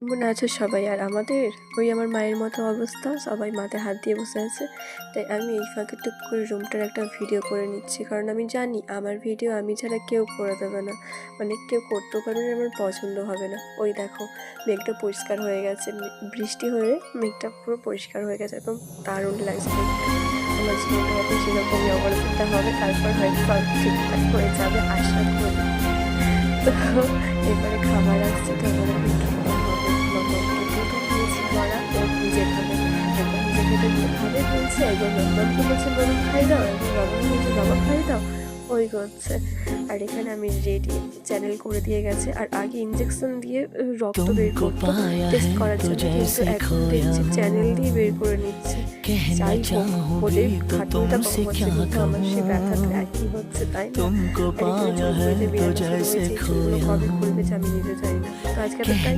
কেমন আছো সবাই? আর আমাদের ওই আমার মায়ের মতো অবস্থা, সবাই মাথায় হাত দিয়ে বসে আছে। তাই আমি এই ফাঁকে টুক করে রুমটার একটা ভিডিও করে নিচ্ছি, কারণ আমি জানি আমার ভিডিও আমি ছাড়া কেউ করে দেবে না, মানে কেউ করতেও পারবে না, আমার পছন্দ হবে না। ওই দেখো, মেঘটা পরিষ্কার হয়ে গেছে, বৃষ্টি হয়ে মেঘটা পুরো পরিষ্কার হয়ে গেছে, একদম দারুণ লাগছে দেখতে। আমার জীবনটা হয়তো সেরকমই অবস্থাটা হবে, তারপর হয়তো সব ঠিকঠাক হয়ে যাবে আশা করি। তো এবারে খাবার আসছে, তো আমার খেতে হবে। মামাকে দুটো দিয়েছি বড়া, ও নিজে খাবে। একবার নিজে খেতে দিয়ে খাবে বলছে, একবার মাম্মামকে বলছে মাম্মা খাই দাও, একবার বাবা বলছে বাবা খাই দাও, ওই করছে। আর এখানে আমি রেডি চ্যানেল করে দিয়ে গেছে, আর আগে ইঞ্জেকশন দিয়ে রক্ত বের तुमको করতো पाया টেস্ট है করার तो জন্য, কিন্তু जैसे এখন खोया দেখছি हूँ। চ্যানেল দিয়ে বের করে নিচ্ছে। कहना যাই হোক, चाहूँ ওদের भी तो খাটুনিটা কম तुमसे হচ্ছে, क्या কিন্তু আমার कहूँ। সেই ব্যথাটা একই হচ্ছে, তাই না? तुमको আর এখানে पाया চুল है খুলতে तो বেরানো শুরু जैसे হয়েছে, এই চুলগুলো खोया কবে हूँ। খুলবে যে আমি নিজে জানি না। তো আজকে একটা कहना ট্রাই